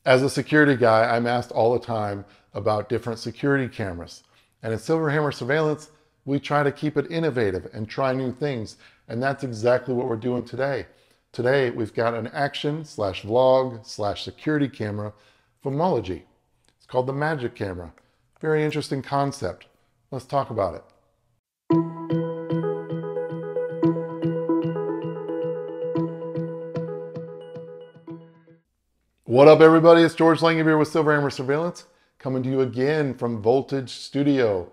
As a security guy, I'm asked all the time about different security cameras. And at SilverHammer Surveillance, we try to keep it innovative and try new things. And that's exactly what we're doing today. Today, we've got an action/vlog/security camera from Mology. It's called the Magic Camera. Very interesting concept. Let's talk about it. What up, everybody? It's George Langabeer with SilverHammer Surveillance, coming to you again from Voltage Studio.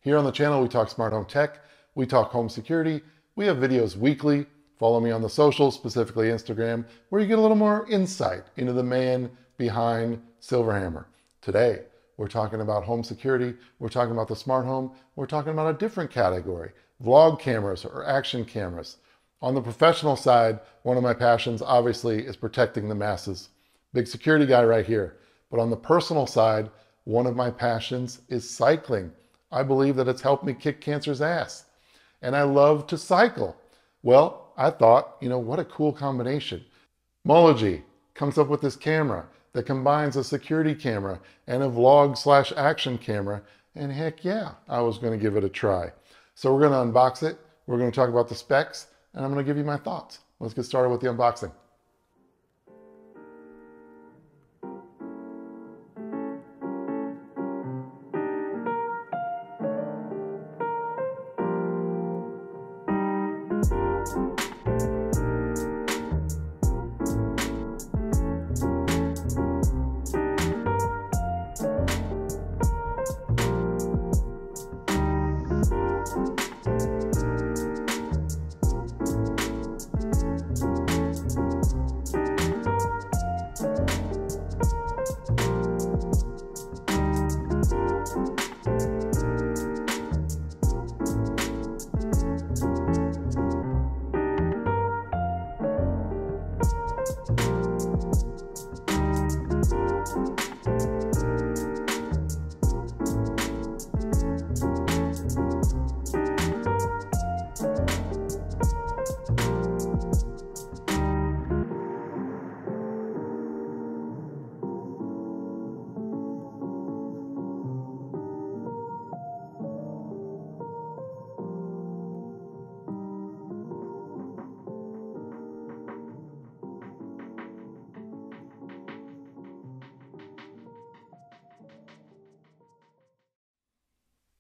Here on the channel, we talk smart home tech, we talk home security, we have videos weekly. Follow me on the socials, specifically Instagram, where you get a little more insight into the man behind SilverHammer. Today, we're talking about home security, we're talking about the smart home, we're talking about a different category, vlog cameras or action cameras. On the professional side, one of my passions, obviously, is protecting the masses. Big security guy right here. But on the personal side, one of my passions is cycling. I believe that it's helped me kick cancer's ass. And I love to cycle. Well, I thought, what a cool combination. Mology comes up with this camera that combines a security camera and a vlog/action camera. And heck yeah, I was going to give it a try. So we're going to unbox it. We're going to talk about the specs, and I'm going to give you my thoughts. Let's get started with the unboxing.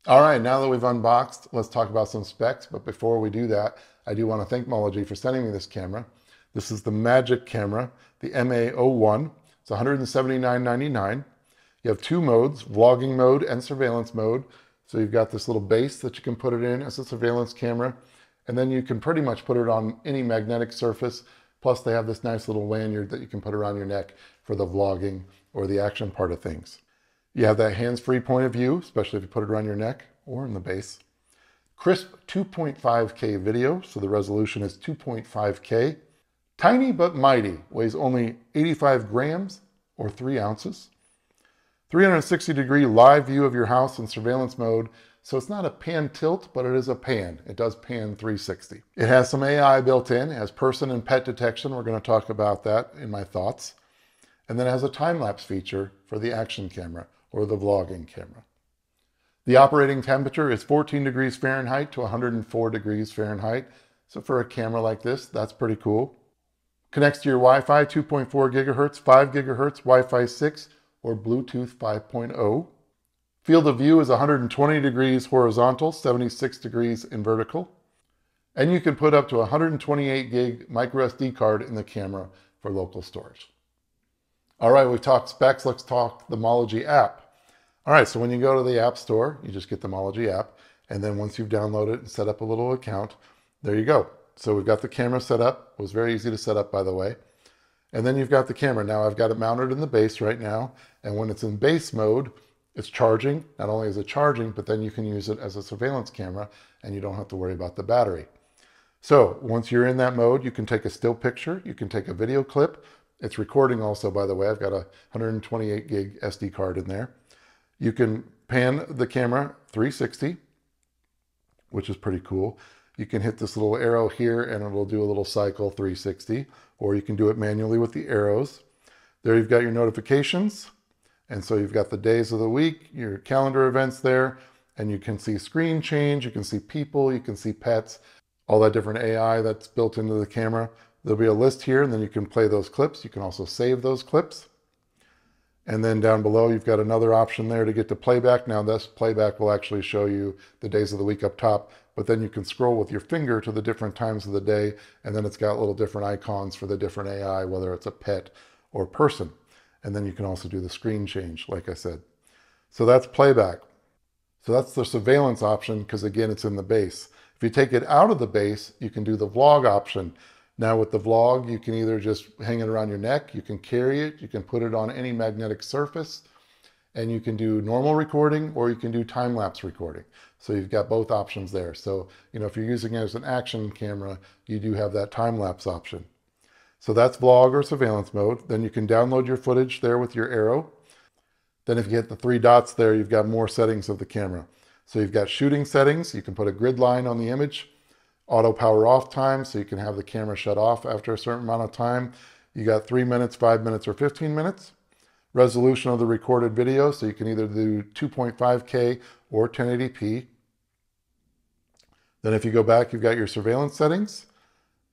All right, now that we've unboxed, let's talk about some specs. But before we do that, I do want to thank Mology for sending me this camera. This is the Magic Camera, the MA01. It's $179.99. You have two modes, vlogging mode and surveillance mode. So you've got this little base that you can put it in as a surveillance camera. And then you can pretty much put it on any magnetic surface. Plus they have this nice little lanyard that you can put around your neck for the vlogging or the action part of things. You have that hands-free point of view, especially if you put it around your neck or in the base. Crisp 2.5K video, so the resolution is 2.5K. Tiny but mighty, weighs only 85 grams or 3 ounces. 360-degree live view of your house in surveillance mode, so it's not a pan tilt, but it is a pan. It does pan 360. It has some AI built in, it has person and pet detection. We're going to talk about that in my thoughts. And then it has a time-lapse feature for the action camera or the vlogging camera. The operating temperature is 14 degrees Fahrenheit to 104 degrees Fahrenheit. So for a camera like this, that's pretty cool. Connects to your Wi-Fi 2.4 gigahertz, 5 gigahertz, Wi-Fi 6, or Bluetooth 5.0. Field of view is 120 degrees horizontal, 76 degrees in vertical. And you can put up to 128 gig micro SD card in the camera for local storage. All right, we've talked specs, let's talk the Mology app. All right, so when you go to the App Store, you just get the Mology app, and then once you've downloaded and set up a little account, there you go. So we've got the camera set up. It was very easy to set up, by the way. And then you've got the camera. Now I've got it mounted in the base right now, and when it's in base mode, it's charging. Not only is it charging, but then you can use it as a surveillance camera, and you don't have to worry about the battery. So once you're in that mode, you can take a still picture, you can take a video clip. It's recording also, by the way. I've got a 128 gig SD card in there. You can pan the camera 360, which is pretty cool. You can hit this little arrow here and it will do a little cycle 360, or you can do it manually with the arrows. There you've got your notifications. And so you've got the days of the week, your calendar events there, and you can see screen change, you can see people, you can see pets, all that different AI that's built into the camera. There'll be a list here, and then you can play those clips. You can also save those clips. And then down below, you've got another option there to get to playback. Now this playback will actually show you the days of the week up top, but then you can scroll with your finger to the different times of the day, and then it's got little different icons for the different AI, whether it's a pet or person. And then you can also do the screen change, like I said. So that's playback. So that's the surveillance option, because again, it's in the base. If you take it out of the base, you can do the vlog option. Now with the vlog, you can either just hang it around your neck, you can carry it, you can put it on any magnetic surface, and you can do normal recording or you can do time-lapse recording. So you've got both options there. So, if you're using it as an action camera, you do have that time-lapse option. So that's vlog or surveillance mode. Then you can download your footage there with your arrow. Then if you hit the 3 dots there, you've got more settings of the camera. So you've got shooting settings. You can put a grid line on the image. Auto power off time, so you can have the camera shut off after a certain amount of time. You got 3 minutes, 5 minutes, or 15 minutes. Resolution of the recorded video, so you can either do 2.5K or 1080p. Then if you go back, you've got your surveillance settings.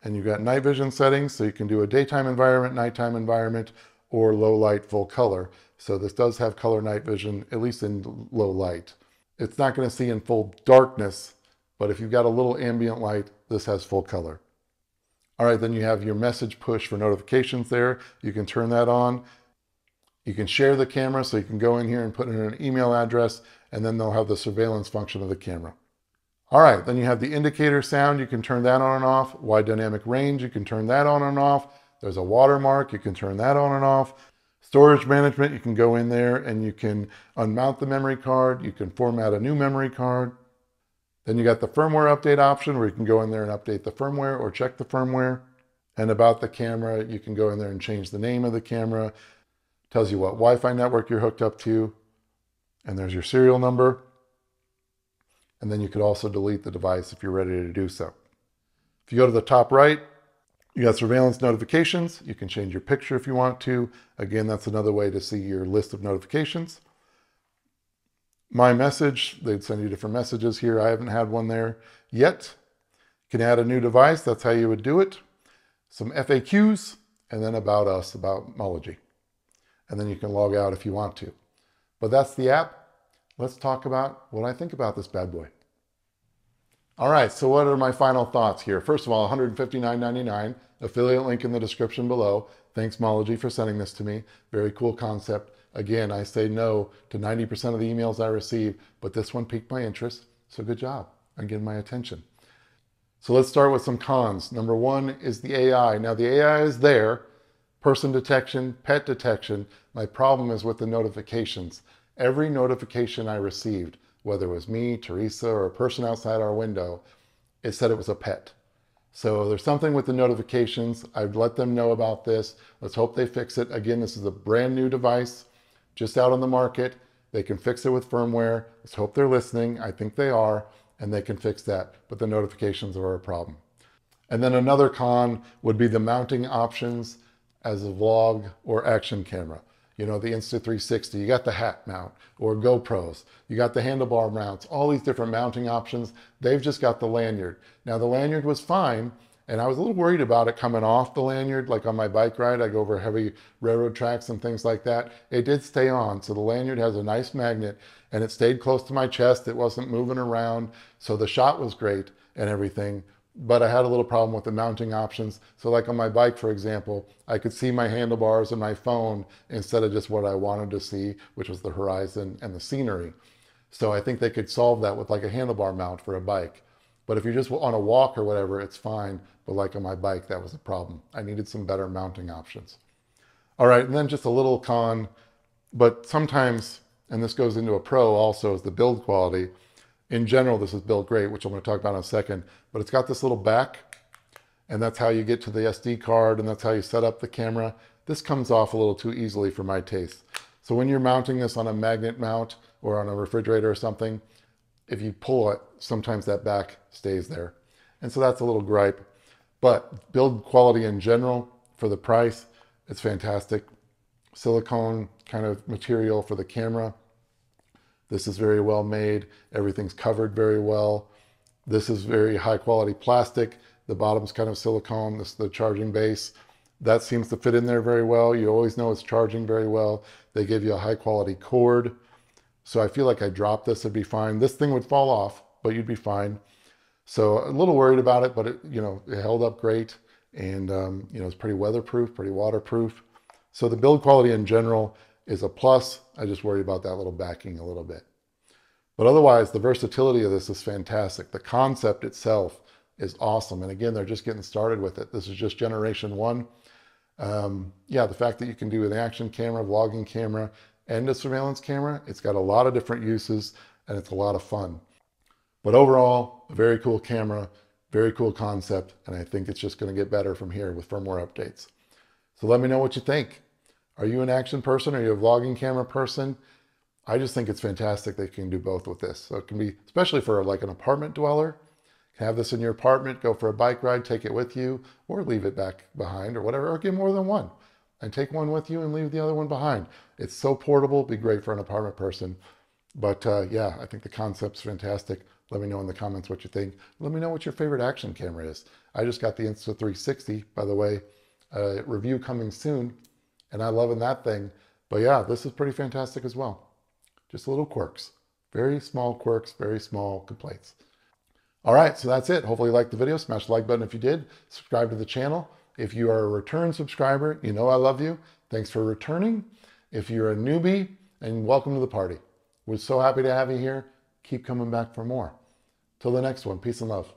And you've got night vision settings, so you can do a daytime environment, nighttime environment, or low light, full color. So this does have color night vision, at least in low light. It's not going to see in full darkness, but if you've got a little ambient light, this has full color. All right, then you have your message push for notifications there. You can turn that on. You can share the camera, so you can go in here and put in an email address, and then they'll have the surveillance function of the camera. All right, then you have the indicator sound. You can turn that on and off. Wide dynamic range, you can turn that on and off. There's a watermark, you can turn that on and off. Storage management, you can go in there and you can unmount the memory card. You can format a new memory card. Then you got the firmware update option, where you can go in there and update the firmware or check the firmware. And about the camera, you can go in there and change the name of the camera. Tells you what Wi-Fi network you're hooked up to. And there's your serial number. And then you could also delete the device if you're ready to do so. If you go to the top right, you got surveillance notifications. You can change your picture if you want to. Again, that's another way to see your list of notifications. My message, they'd send you different messages here. I haven't had one there yet. You can add a new device. That's how you would do it. Some FAQs, and then about us, about Mology. And then you can log out if you want to. But that's the app. Let's talk about what I think about this bad boy. All right, so what are my final thoughts here? First of all, $159.99, affiliate link in the description below. Thanks, Mology, for sending this to me. Very cool concept. Again, I say no to 90% of the emails I receive, but this one piqued my interest, so good job on getting my attention. So let's start with some cons. Number one is the AI. Now, the AI is there, person detection, pet detection. My problem is with the notifications. Every notification I received, whether it was me, Teresa, or a person outside our window, it said it was a pet. So there's something with the notifications. I'd let them know about this. Let's hope they fix it. Again, this is a brand new device, just out on the market. They can fix it with firmware. Let's hope they're listening. I think they are, and they can fix that. But the notifications are a problem. And then another con would be the mounting options as a vlog or action camera. You know, the Insta360, you got the hat mount, or GoPros, you got the handlebar mounts, all these different mounting options. They've just got the lanyard. Now the lanyard was fine, and I was a little worried about it coming off the lanyard, like on my bike ride. I go over heavy railroad tracks and things like that. It did stay on, so the lanyard has a nice magnet, and it stayed close to my chest. It wasn't moving around, so the shot was great and everything. But I had a little problem with the mounting options. So like on my bike, for example, I could see my handlebars and my phone instead of just what I wanted to see, which was the horizon and the scenery. So I think they could solve that with like a handlebar mount for a bike. But if you're just on a walk or whatever, it's fine. But like on my bike, that was a problem. I needed some better mounting options. All right, and then just a little con, but sometimes, and this goes into a pro also, is the build quality. In general, this is built great, which I'm going to talk about in a second, but it's got this little back, and that's how you get to the SD card, and that's how you set up the camera. This comes off a little too easily for my taste. So when you're mounting this on a magnet mount or on a refrigerator or something, if you pull it, sometimes that back stays there. And so that's a little gripe. But build quality in general, for the price, it's fantastic. silicone kind of material for the camera. This is very well made. Everything's covered very well. This is very high quality plastic. The bottom's kind of silicone. This is the charging base. That seems to fit in there very well. You always know it's charging very well. They give you a high quality cord. So I feel like I dropped this, it'd be fine. This thing would fall off, but you'd be fine. So a little worried about it, but it held up great. And it's pretty weatherproof, pretty waterproof. So the build quality in general is a plus. I just worry about that little backing a little bit. But otherwise, the versatility of this is fantastic. The concept itself is awesome. And again, they're just getting started with it. This is just generation 1. Yeah, the fact that you can do an action camera, vlogging camera, and a surveillance camera, it's got a lot of different uses and it's a lot of fun. But overall, a very cool camera, very cool concept, and I think it's just going to get better from here with firmware updates. So let me know what you think. Are you an action person? Are you a vlogging camera person? I just think it's fantastic that you can do both with this. So it can be, especially for like an apartment dweller, you can have this in your apartment, go for a bike ride, take it with you, or leave it back behind or whatever, or get more than one. And take one with you and leave the other one behind. It's so portable, be great for an apartment person. But yeah, I think the concept's fantastic. Let me know in the comments what you think. Let me know what your favorite action camera is. I just got the Insta360, by the way, review coming soon, and I'm loving that thing. But yeah, this is pretty fantastic as well. Just little quirks, very small quirks, very small complaints. All right, so that's it. Hopefully you liked the video. Smash the like button if you did. Subscribe to the channel. If you are a return subscriber, you know I love you. Thanks for returning. If you're a newbie, and welcome to the party. We're so happy to have you here. Keep coming back for more. Till the next one, peace and love.